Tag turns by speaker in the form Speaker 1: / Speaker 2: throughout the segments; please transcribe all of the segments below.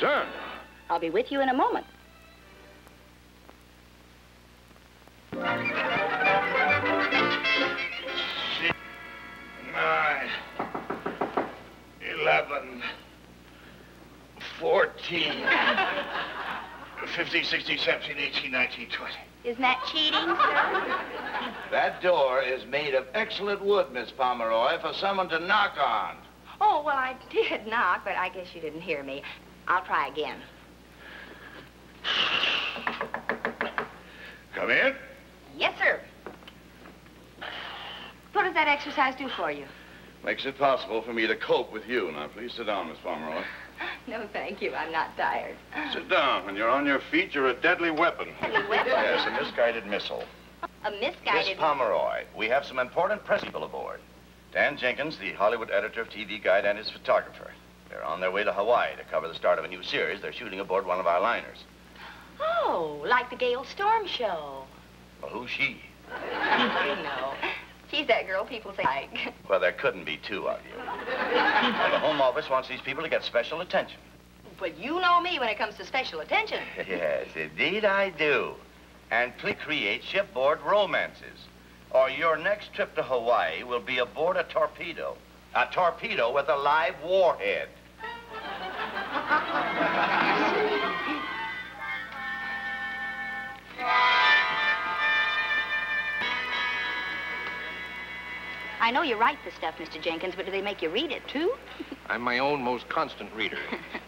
Speaker 1: Susanna.
Speaker 2: I'll be with you in a moment.
Speaker 1: 9, 11, 14, 15, 16, 17, 18, 19, 20.
Speaker 2: Isn't that cheating, sir?
Speaker 3: That door is made of excellent wood, Miss Pomeroy, for someone to knock on.
Speaker 2: Oh, well, I did knock, but I guess you didn't hear me. I'll try again.
Speaker 1: Come in.
Speaker 2: Yes, sir. What does that exercise do for you?
Speaker 3: Makes it possible for me to cope with you. Now, please sit down, Miss Pomeroy.
Speaker 2: No, thank you. I'm not tired.
Speaker 3: Sit down. When you're on your feet, you're a deadly weapon.
Speaker 2: Deadly weapon?
Speaker 3: Yes, a misguided missile.
Speaker 2: A misguided...
Speaker 3: Miss Pomeroy, we have some important press people aboard. Dan Jenkins, the Hollywood editor of TV Guide, and his photographer. They're on their way to Hawaii to cover the start of a new series. They're shooting aboard one of our liners.
Speaker 2: Oh, like the Gale Storm show.
Speaker 3: Well, who's she?
Speaker 2: You know. She's that girl people say like.
Speaker 3: Well, there couldn't be two of you. Well, the Home Office wants these people to get special attention.
Speaker 2: But you know me when it comes to special attention.
Speaker 3: Yes, indeed I do. And please create shipboard romances. Or your next trip to Hawaii will be aboard a torpedo. A torpedo with a live warhead.
Speaker 2: I know you write the stuff, Mr. Jenkins, but do they make you read it, too?
Speaker 4: I'm my own most constant reader.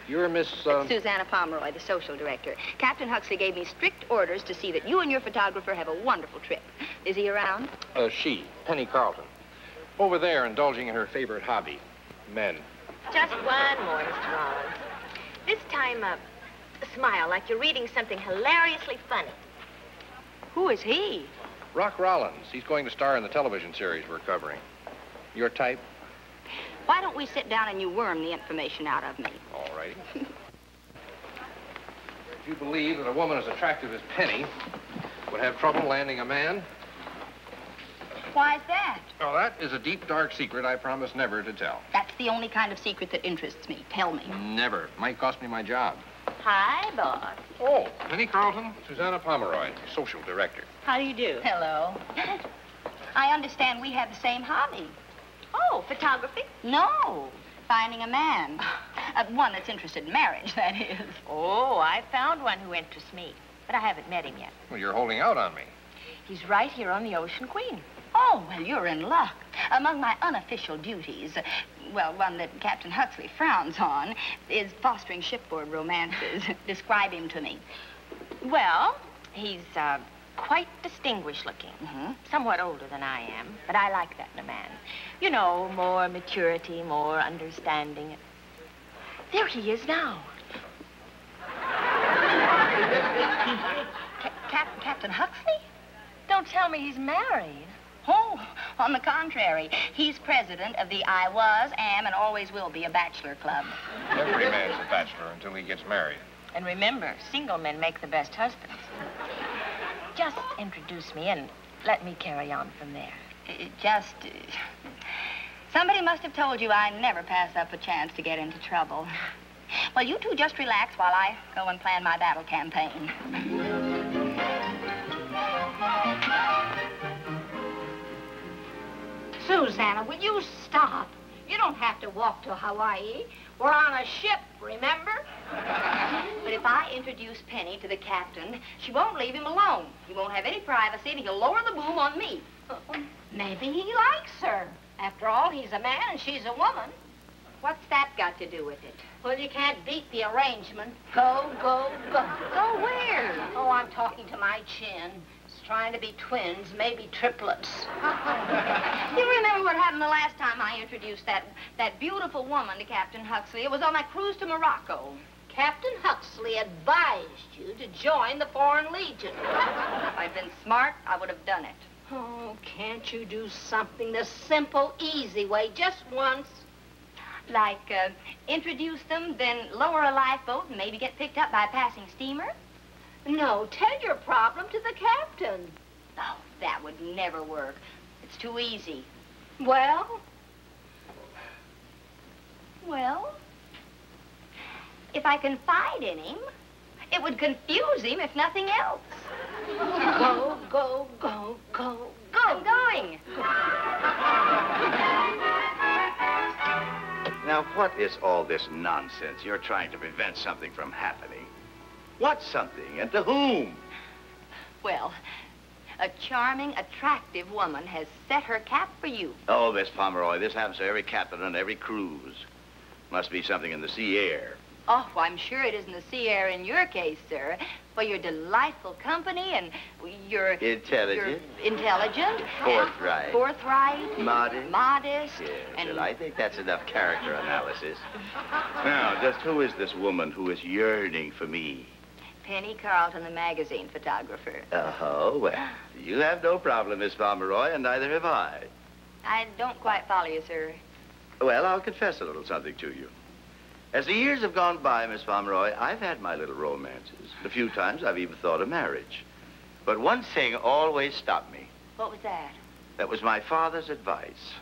Speaker 4: You're Miss,
Speaker 2: Susanna Pomeroy, the social director. Captain Huxley gave me strict orders to see that you and your photographer have a wonderful trip. Is he around?
Speaker 4: She, Penny Carlton. Over there, indulging in her favorite hobby, men.
Speaker 5: Just one more, Mr. Rollins. This time, smile like you're reading something hilariously funny.
Speaker 2: Who is he?
Speaker 4: Rock Rollins. He's going to star in the television series we're covering. Your type?
Speaker 2: Why don't we sit down and you worm the information out of me?
Speaker 4: All right. If you believe that a woman as attractive as Penny would have trouble landing a man?
Speaker 2: Why is that?
Speaker 4: Oh, that is a deep, dark secret I promise never to tell.
Speaker 2: That's the only kind of secret that interests me. Tell me.
Speaker 4: Never. Might cost me my job.
Speaker 5: Hi, boss.
Speaker 4: Oh, Penny Carlton, Susanna Pomeroy, social director.
Speaker 5: How do you do?
Speaker 2: Hello. I understand we have the same hobby.
Speaker 5: Oh, photography?
Speaker 2: No, finding a man. One that's interested in marriage, that is.
Speaker 5: Oh, I found one who interests me, but I haven't met him yet.
Speaker 4: Well, you're holding out on me.
Speaker 5: He's right here on the Ocean Queen.
Speaker 2: Oh, well, you're in luck. Among my unofficial duties, well, one that Captain Huxley frowns on, is fostering shipboard romances. Describe him to me.
Speaker 5: Well, he's quite distinguished looking. Somewhat older than I am, but I like that in a man. You know, more maturity, more understanding. There he is now.
Speaker 2: Captain Huxley?
Speaker 5: Don't tell me he's married.
Speaker 2: Oh, on the contrary, he's president of the I was, am, and always will be a bachelor club.
Speaker 4: Every man's a bachelor until he gets married.
Speaker 5: And remember, single men make the best husbands. Just introduce me and let me carry on from there.
Speaker 2: Somebody must have told you I never pass up a chance to get into trouble. Well, you two just relax while I go and plan my battle campaign.
Speaker 6: Susanna, will you stop? You don't have to walk to Hawaii. We're on a ship, remember?
Speaker 2: But if I introduce Penny to the captain, she won't leave him alone. He won't have any privacy, and he'll lower the boom on me.
Speaker 6: Maybe he likes her. After all, he's a man and she's a woman.
Speaker 2: What's that got to do with it?
Speaker 6: Well, you can't beat the arrangement. Go, go, go.
Speaker 2: Go where?
Speaker 6: Oh, I'm talking to my chin. It's trying to be twins, maybe triplets.
Speaker 2: You remember what happened the last time I introduced that beautiful woman to Captain Huxley? It was on that cruise to Morocco.
Speaker 6: Captain Huxley advised you to join the Foreign Legion.
Speaker 2: If I'd been smart, I would have done it.
Speaker 6: Oh, can't you do something the simple, easy way, just once?
Speaker 2: Like, introduce them, then lower a lifeboat and maybe get picked up by a passing steamer?
Speaker 6: No, tell your problem to the captain.
Speaker 2: Oh, that would never work. It's too easy.
Speaker 6: Well?
Speaker 2: Well? If I confide in him, it would confuse him if nothing else. Go, go, go, go, go. I'm going.
Speaker 3: Now, what is all this nonsense? You're trying to prevent something from happening. What something, and to whom?
Speaker 2: Well, a charming, attractive woman has set her cap for you.
Speaker 3: Oh, Miss Pomeroy, this happens to every captain on every cruise. Must be something in the sea air.
Speaker 2: Oh, well, I'm sure it isn't the sea air in your case, sir. Well, you're delightful company, and you're...
Speaker 3: Intelligent.
Speaker 2: You're intelligent.
Speaker 3: Forthright.
Speaker 2: Forthright.
Speaker 3: Modest.
Speaker 2: Modest.
Speaker 3: Yes,
Speaker 2: and...
Speaker 3: well, I think that's enough character analysis. Now, just who is this woman who is yearning for me?
Speaker 2: Penny Carlton, the magazine photographer.
Speaker 3: Oh, well, you have no problem, Miss Pomeroy, and neither have I.
Speaker 2: I don't quite follow you, sir.
Speaker 3: Well, I'll confess a little something to you. As the years have gone by, Miss Pomeroy, I've had my little romances. A few times I've even thought of marriage. But one thing always stopped me.
Speaker 2: What was that?
Speaker 3: That was my father's advice.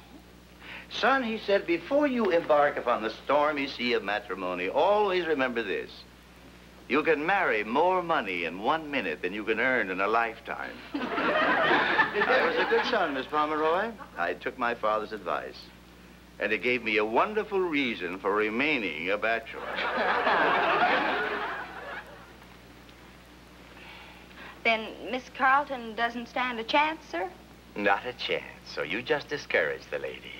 Speaker 3: Son, he said, before you embark upon the stormy sea of matrimony, always remember this. You can marry more money in 1 minute than you can earn in a lifetime. I was a good son, Miss Pomeroy. I took my father's advice. And it gave me a wonderful reason for remaining a bachelor.
Speaker 2: Then Miss Carlton doesn't stand a chance, sir?
Speaker 3: Not a chance, so you just discouraged the lady.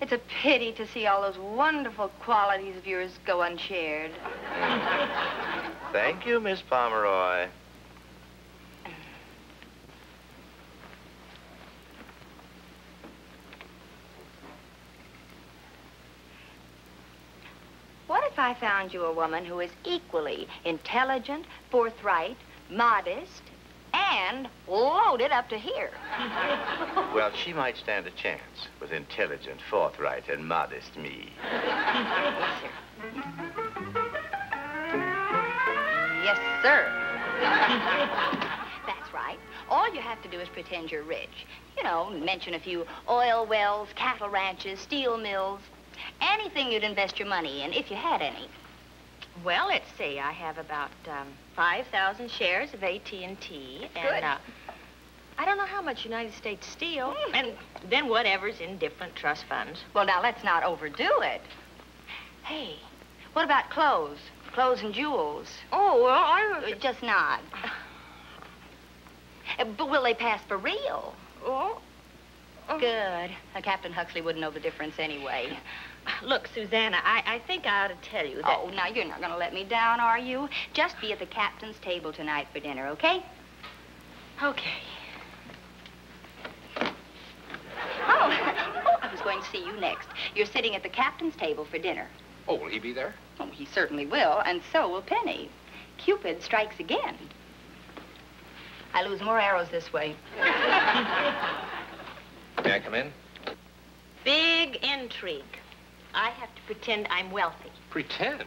Speaker 2: It's a pity to see all those wonderful qualities of yours go unshared.
Speaker 3: Thank you, Miss Pomeroy.
Speaker 2: What if I found you a woman who is equally intelligent, forthright, modest, and loaded up to here?
Speaker 3: Well, she might stand a chance with intelligent, forthright, and modest me.
Speaker 2: Yes, sir. Yes, sir. That's right. All you have to do is pretend you're rich. You know, mention a few oil wells, cattle ranches, steel mills, anything you'd invest your money in, if you had any.
Speaker 5: Well, let's see. I have about 5,000 shares of AT&T. And I don't know how much United States Steel. And then whatever's in different trust funds.
Speaker 2: Well, now, let's not overdo it. Hey, what about clothes? Clothes and jewels.
Speaker 5: Oh, well, I...
Speaker 2: Just nod. But will they pass for real?
Speaker 5: Oh.
Speaker 2: Good. Captain Huxley wouldn't know the difference anyway.
Speaker 5: Look, Susanna, I think I ought to tell you that...
Speaker 2: Oh, now, you're not going to let me down, are you? Just be at the captain's table tonight for dinner, okay?
Speaker 5: Okay.
Speaker 2: Oh, I was going to see you next. You're sitting at the captain's table for dinner.
Speaker 4: Oh, will he be there?
Speaker 2: Oh, he certainly will, and so will Penny. Cupid strikes again. I lose more arrows this way.
Speaker 4: May I come in?
Speaker 5: Big intrigue. I have to pretend I'm wealthy.
Speaker 4: Pretend?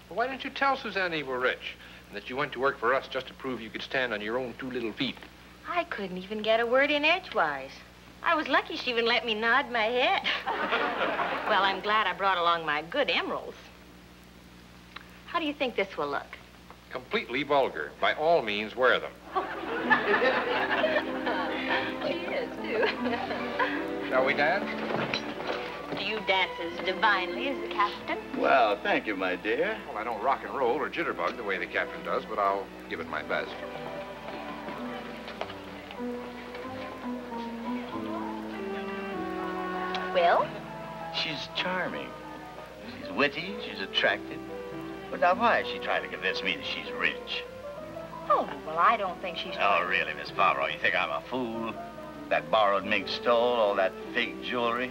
Speaker 4: Well, why don't you tell Susanna you were rich and that you went to work for us just to prove you could stand on your own 2 little feet?
Speaker 5: I couldn't even get a word in edgewise. I was lucky she even let me nod my head. Well, I'm glad I brought along my good emeralds. How do you think this will look?
Speaker 4: Completely vulgar. By all means, wear them.
Speaker 2: She is, too.
Speaker 4: Shall we dance?
Speaker 5: Do you dance as divinely as the captain?
Speaker 3: Well, thank you, my dear.
Speaker 4: Well, I don't rock and roll or jitterbug the way the captain does, but I'll give it my best.
Speaker 2: Well?
Speaker 3: She's charming. She's witty, she's attractive. But now, why is she trying to convince me that she's rich?
Speaker 2: Oh, well, I don't think she's...
Speaker 3: Oh, really, Miss Pomeroy, you think I'm a fool? That borrowed mink stole, all that fake jewelry?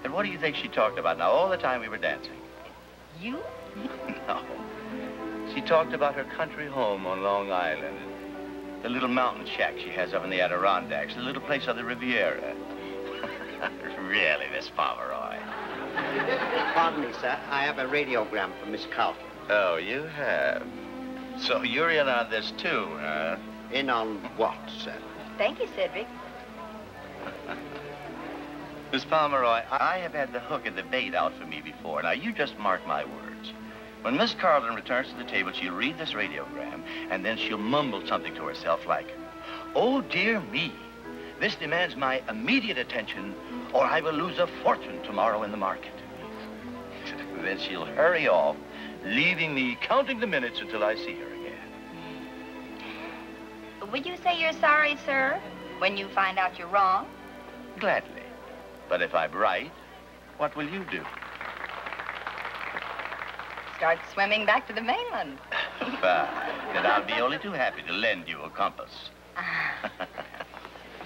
Speaker 3: And what do you think she talked about now all the time we were dancing?
Speaker 2: You?
Speaker 3: No. She talked about her country home on Long Island, the little mountain shack she has up in the Adirondacks, the little place on the Riviera. Really, Miss Pomeroy.
Speaker 7: Pardon me, sir. I have a radiogram from Miss Carlton.
Speaker 3: Oh, you have? So you're in on this, too, huh?
Speaker 7: In on what, sir?
Speaker 2: Thank you, Cedric.
Speaker 3: Miss Pomeroy, I have had the hook and the bait out for me before. Now, you just mark my words. When Miss Carlton returns to the table, she'll read this radiogram, and then she'll mumble something to herself like, "Oh, dear me. This demands my immediate attention, or I will lose a fortune tomorrow in the market." Then she'll hurry off, leaving me counting the minutes until I see her again.
Speaker 2: Will you say you're sorry, sir, when you find out you're wrong?
Speaker 3: Gladly. But if I'm right, what will you do?
Speaker 2: Start swimming back to the mainland.
Speaker 3: Fine. Then I'll be only too happy to lend you a compass.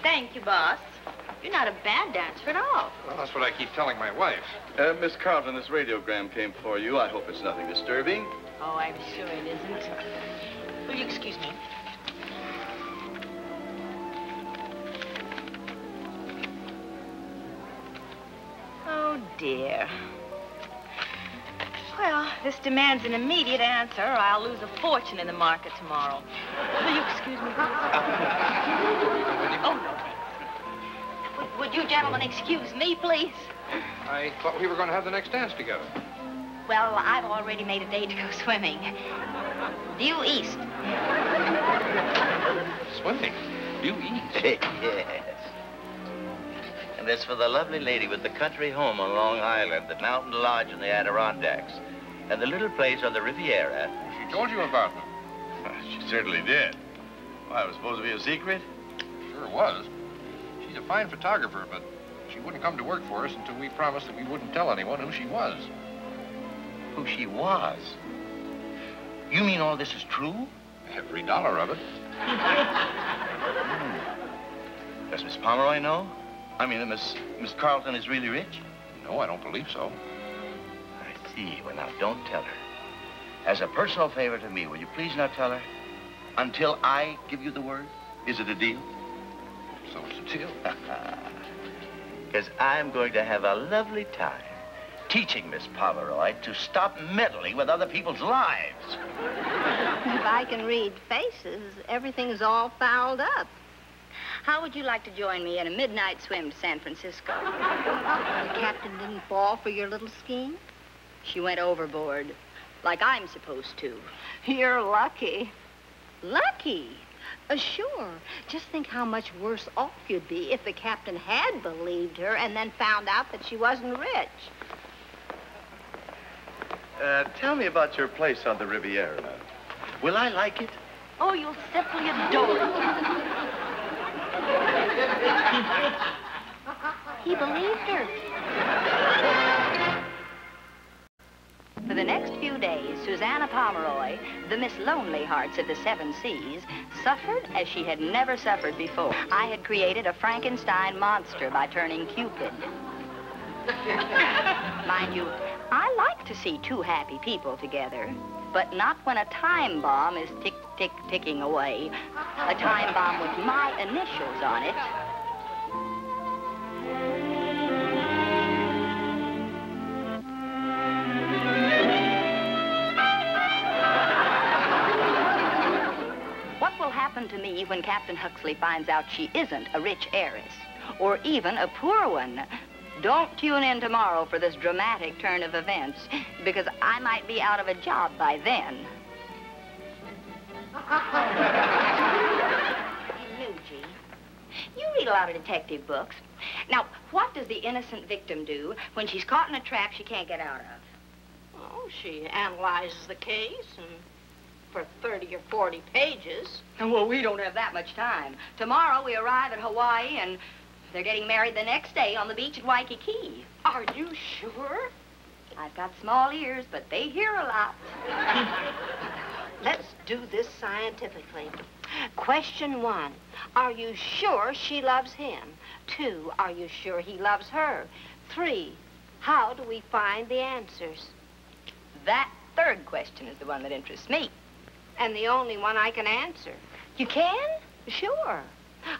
Speaker 5: Thank you, boss. You're not a bad dancer at all.
Speaker 4: Well, that's what I keep telling my wife.
Speaker 8: Miss Carlton, this radiogram came for you. I hope it's nothing disturbing.
Speaker 5: Oh, I'm sure it isn't. Will you excuse me? Oh, dear. Well, this demands an immediate answer, or I'll lose a fortune in the market tomorrow. Will you excuse me, please? Oh, no, thanks. Would you gentlemen excuse me, please?
Speaker 4: I thought we were going to have the next dance together.
Speaker 2: Well, I've already made a date to go swimming. Due east.
Speaker 4: Swimming? Due east?
Speaker 3: Yes. And as for the lovely lady with the country home on Long Island, the mountain lodge in the Adirondacks, and the little place on the Riviera...
Speaker 4: She told you about them.
Speaker 3: She certainly did. Why, it was supposed to be a secret?
Speaker 4: Sure was. She's a fine photographer, but she wouldn't come to work for us until we promised that we wouldn't tell anyone who she was.
Speaker 3: Who she was? You mean all this is true?
Speaker 4: Every dollar of it.
Speaker 3: Does Miss Pomeroy know? I mean, Miss Carlton is really rich?
Speaker 4: No, I don't believe so.
Speaker 3: I see. Well, now, don't tell her. As a personal favor to me, will you please not tell her? Until I give you the word? Is it a deal?
Speaker 4: So it's a deal.
Speaker 3: Because I'm going to have a lovely time teaching Miss Pomeroy to stop meddling with other people's lives.
Speaker 6: If I can read faces, everything's all fouled up.
Speaker 2: How would you like to join me in a midnight swim to San Francisco?
Speaker 6: The captain didn't fall for your little scheme?
Speaker 2: She went overboard, like I'm supposed to.
Speaker 6: You're lucky. Lucky? Sure. Just think how much worse off you'd be if the captain had believed her and then found out that she wasn't rich.
Speaker 8: Tell me about your place on the Riviera. Will I like it?
Speaker 5: Oh, you'll simply adore it. He believed her.
Speaker 2: For the next few days, Susanna Pomeroy, the Miss Lonely Hearts of the Seven Seas, suffered as she had never suffered before. I had created a Frankenstein monster by turning Cupid. Mind you, I like to see two happy people together, but not when a time bomb is tick, tick, ticking away. A time bomb with my initials on it. What will happen to me when Captain Huxley finds out she isn't a rich heiress, or even a poor one? Don't tune in tomorrow for this dramatic turn of events, because I might be out of a job by then. Nugie, you read a lot of detective books. Now, what does the innocent victim do when she's caught in a trap she can't get out of?
Speaker 6: Oh, she analyzes the case and for 30 or 40 pages.
Speaker 2: Well, we don't have that much time. Tomorrow we arrive at Hawaii and they're getting married the next day on the beach at Waikiki.
Speaker 6: Are you sure?
Speaker 2: I've got small ears, but they hear a lot.
Speaker 6: Let's do this scientifically. Question 1, are you sure she loves him? 2, are you sure he loves her? 3, how do we find the answers?
Speaker 2: That third question is the one that interests me.
Speaker 6: And the only one I can answer.
Speaker 2: You can?
Speaker 6: Sure.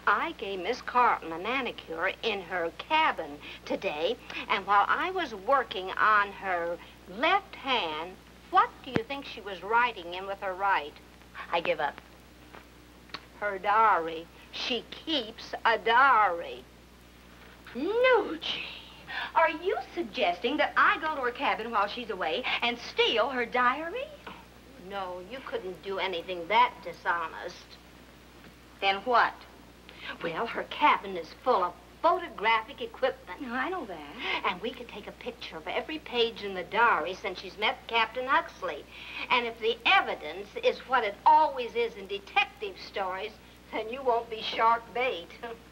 Speaker 6: I gave Miss Carlton a manicure in her cabin today, and while I was working on her left hand, what do you think she was writing in with her right?
Speaker 2: I give up.
Speaker 6: Her diary. She keeps a diary.
Speaker 2: Nugie, are Are you suggesting that I go to her cabin while she's away and steal her diary?
Speaker 6: No, you couldn't do anything that dishonest.
Speaker 2: Then what?
Speaker 6: Well, her cabin is full of photographic equipment.
Speaker 2: No, I know that.
Speaker 6: And we could take a picture of every page in the diary since she's met Captain Huxley. And if the evidence is what it always is in detective stories, then you won't be shark bait.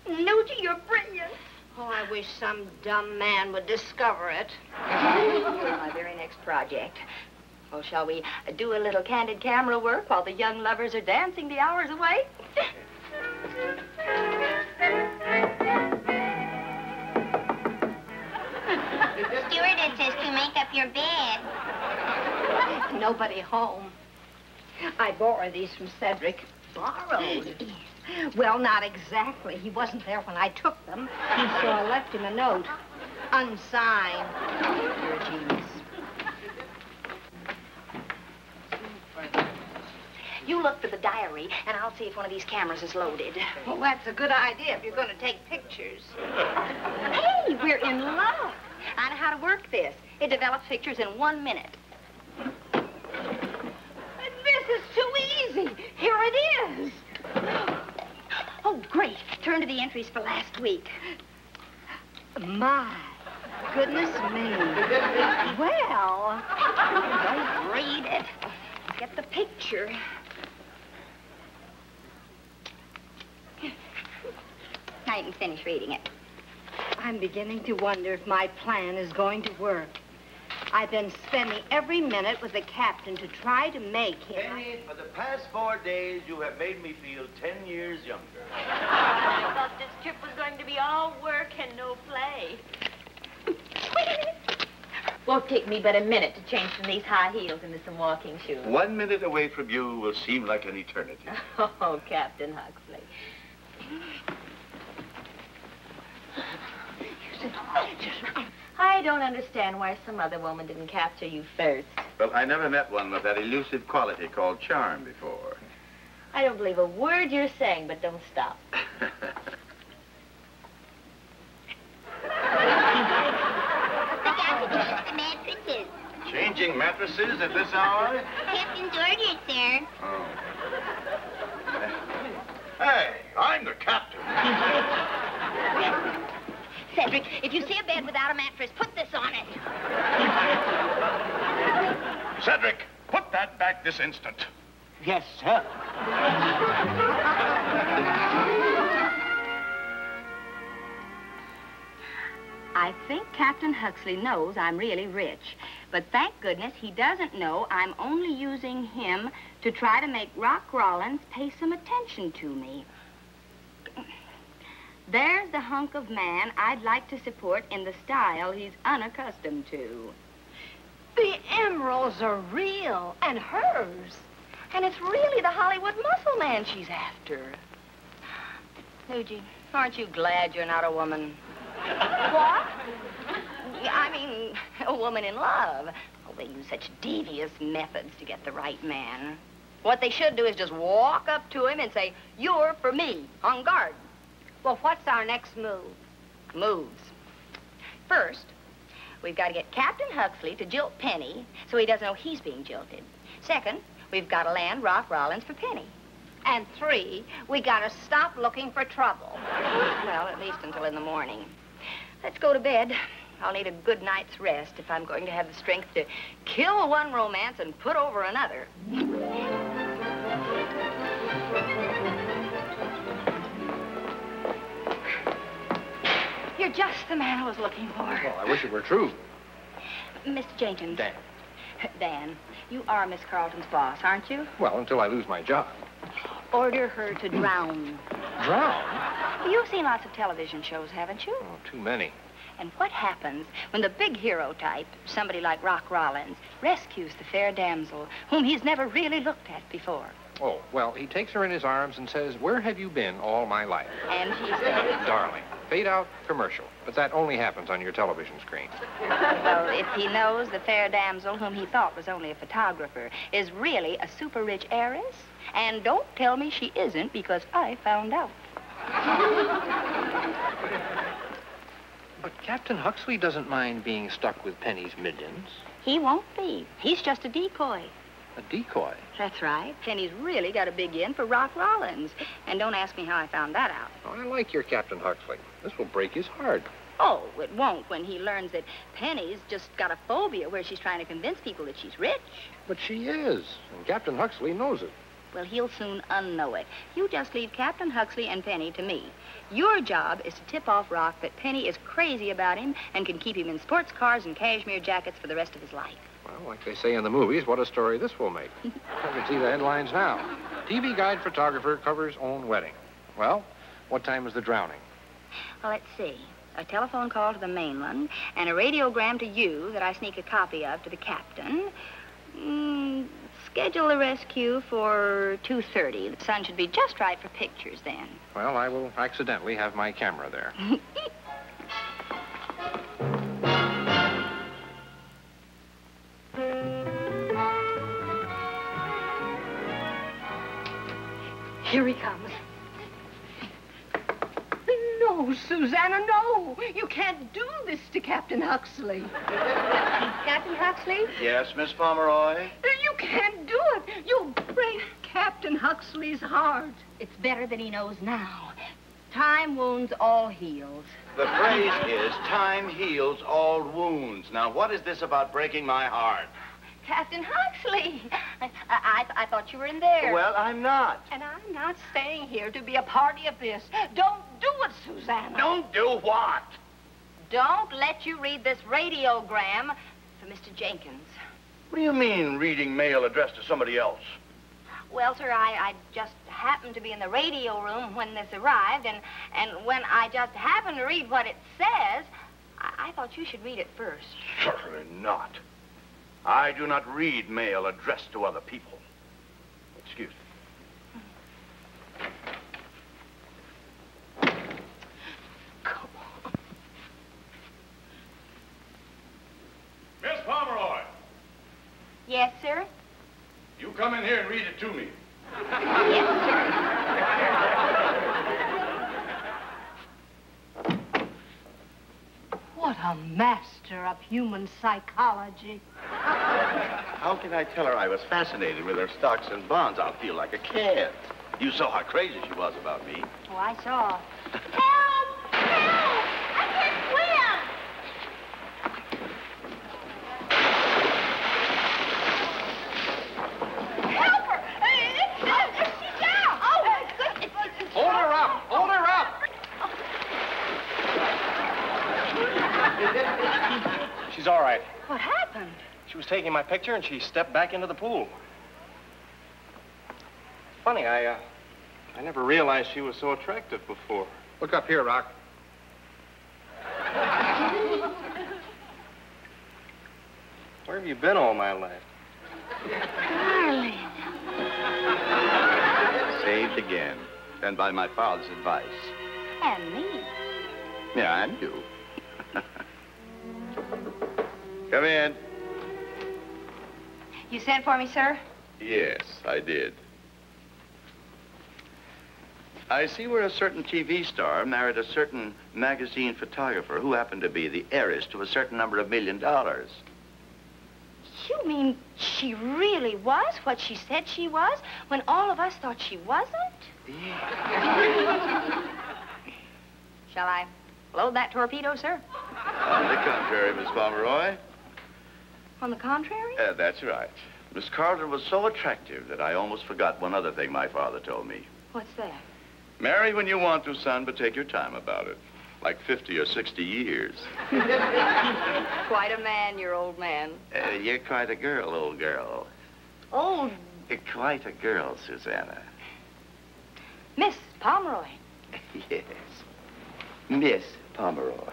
Speaker 2: Nugie, you're brilliant.
Speaker 6: Oh, I wish some dumb man would discover it.
Speaker 2: You're my very next project. Well, shall we do a little candid camera work while the young lovers are dancing the hours away?
Speaker 9: Stewardess says to make up your bed.
Speaker 6: Nobody home. I borrowed these from Cedric.
Speaker 2: Borrowed?
Speaker 6: Well, not exactly. He wasn't there when I took them, so I left him a note. Unsigned.
Speaker 2: You're a genius. You look for the diary, and I'll see if one of these cameras is loaded.
Speaker 6: Well, that's a good idea if you're going to take pictures.
Speaker 2: Hey, we're in love. I know how to work this. It develops pictures in 1 minute.
Speaker 6: This is too easy. Here it is.
Speaker 2: Oh, great. Turn to the entries for last week.
Speaker 6: My goodness me. Well,
Speaker 2: Don't read it. Get the picture. I didn't finish reading it.
Speaker 6: I'm beginning to wonder if my plan is going to work. I've been spending every minute with the captain to try to make him...
Speaker 3: Penny, for the past 4 days, you have made me feel 10 years younger.
Speaker 5: I thought this trip was going to be all work and no play. Won't take me but a minute to change from these high heels into some walking shoes.
Speaker 8: 1 minute away from you will seem like an eternity.
Speaker 5: Oh, Captain Huxley. I don't understand why some other woman didn't capture you first.
Speaker 8: Well, I never met one with that elusive quality called charm before.
Speaker 5: I don't believe a word you're saying, but don't stop.
Speaker 9: The mattresses.
Speaker 8: Changing mattresses at this hour?
Speaker 9: Captain's orders, sir.
Speaker 8: Oh.
Speaker 1: Hey, I'm the captain.
Speaker 2: Cedric, if you see a bed without a mattress, put this on it.
Speaker 1: Cedric, put that back this instant.
Speaker 7: Yes, sir.
Speaker 2: I think Captain Huxley knows I'm really rich, but thank goodness he doesn't know I'm only using him to try to make Rock Rollins pay some attention to me. There's the hunk of man I'd like to support in the style he's unaccustomed to.
Speaker 6: The emeralds are real and hers.
Speaker 2: And it's really the Hollywood muscle man she's after. Nugie, aren't you glad you're not a woman? What? I mean, a woman in love. Oh, they use such devious methods to get the right man. What they should do is just walk up to him and say, "You're for me, on guard."
Speaker 6: Well, what's our next move?
Speaker 2: Moves. First, we've got to get Captain Huxley to jilt Penny so he doesn't know he's being jilted. Second, we've got to land Rock Rollins for Penny.
Speaker 6: And 3, we gotta stop looking for trouble.
Speaker 2: Well, at least until in the morning. Let's go to bed. I'll need a good night's rest if I'm going to have the strength to kill one romance and put over another. You're just the man I was looking for.
Speaker 4: Well, I wish it were true.
Speaker 2: Mr. Jenkins.
Speaker 4: Dan.
Speaker 2: Dan, you are Miss Carlton's boss, aren't you?
Speaker 4: Well, until I lose my job.
Speaker 2: Order her to drown.
Speaker 4: Drown?
Speaker 2: You've seen lots of television shows, haven't you?
Speaker 4: Oh, too many.
Speaker 2: And what happens when the big hero type, somebody like Rock Rollins, rescues the fair damsel whom he's never really looked at before?
Speaker 4: Oh, well, he takes her in his arms and says, "Where have you been all my life?"
Speaker 2: And she says,
Speaker 4: "Darling, fade out, commercial." But that only happens on your television screen.
Speaker 2: well, if he knows the fair damsel whom he thought was only a photographer is really a super rich heiress, and don't tell me she isn't because I found out.
Speaker 4: But Captain Huxley doesn't mind being stuck with Penny's millions.
Speaker 2: He won't be. He's just a decoy.
Speaker 4: A decoy?
Speaker 2: That's right. Penny's really got a big in for Rock Rollins. And don't ask me how I found that out.
Speaker 4: Oh, I like your Captain Huxley. This will break his heart.
Speaker 2: Oh, it won't when he learns that Penny's just got a phobia where she's trying to convince people that she's rich.
Speaker 4: But she is, and Captain Huxley knows it.
Speaker 2: Well, he'll soon unknow it. You just leave Captain Huxley and Penny to me. Your job is to tip off Rock that Penny is crazy about him and can keep him in sports cars and cashmere jackets for the rest of his life.
Speaker 4: Well, like they say in the movies, what a story this will make. I can see the headlines now. TV guide photographer covers own wedding. Well, what time is the drowning?
Speaker 2: Well, let's see. A telephone call to the mainland and a radiogram to you that I sneak a copy of to the captain. Schedule the rescue for 2:30. The sun should be just right for pictures then.
Speaker 4: Well, I will accidentally have my camera there.
Speaker 2: Here he comes. No, Susanna, no. You can't do this to Captain Huxley. Captain Huxley?
Speaker 3: Yes, Miss Pomeroy?
Speaker 2: You can't do it. You'll break Captain Huxley's heart. It's better than he knows now. Time wounds, all heals.
Speaker 3: The phrase is, time heals all wounds. Now, what is this about breaking my heart?
Speaker 2: Captain Huxley, I thought you were in there.
Speaker 3: Well, I'm not.
Speaker 2: And I'm not staying here to be a party of this. Don't do it, Susanna.
Speaker 3: Don't do what?
Speaker 2: Don't let you read this radiogram for Mr. Jenkins.
Speaker 3: What do you mean, reading mail addressed to somebody else?
Speaker 2: Well, sir, I just happened to be in the radio room when this arrived, and when I just happened to read what it says, I thought you should read it first.
Speaker 3: Certainly not. I do not read mail addressed to other people. Excuse me.
Speaker 2: Come on.
Speaker 1: Miss Pomeroy,
Speaker 2: Yes, sir?
Speaker 1: you come in here and read it to me.
Speaker 2: Yes, sir. What a master of human psychology.
Speaker 3: How can I tell her I was fascinated with her stocks and bonds? I'll feel like a cad. You saw how crazy she was about me.
Speaker 2: Oh, I saw.
Speaker 9: Help! Help! I can't swim! Help her! She's down! Oh, goodness.
Speaker 4: Hold her up! Hold her up! She's all right.
Speaker 2: What happened?
Speaker 10: She was taking my picture, and she stepped back into the pool. Funny, I never realized she was so attractive before.
Speaker 4: Look up here, Rock.
Speaker 10: Where have you been all my life?
Speaker 2: Darling.
Speaker 3: Saved again. And by my father's advice.
Speaker 2: And me.
Speaker 3: Yeah, and you. Come in.
Speaker 2: You sent for me, sir?
Speaker 3: Yes, I did. I see where a certain TV star married a certain magazine photographer who happened to be the heiress to a certain number of $1 million.
Speaker 2: You mean she really was what she said she was when all of us thought she wasn't?
Speaker 3: Yeah.
Speaker 2: Shall I load that torpedo, sir?
Speaker 3: On the contrary, Miss Pomeroy.
Speaker 2: On the contrary?
Speaker 3: That's right. Miss Carter was so attractive that I almost forgot one other thing my father told me.
Speaker 2: What's that?
Speaker 3: Marry when you want to, son, but take your time about it. Like 50 or 60 years.
Speaker 2: Quite a man, your old man.
Speaker 3: You're quite a girl, old girl.
Speaker 2: Old
Speaker 3: Quite a girl, Susanna.
Speaker 2: Miss Pomeroy.
Speaker 3: Yes. Miss Pomeroy.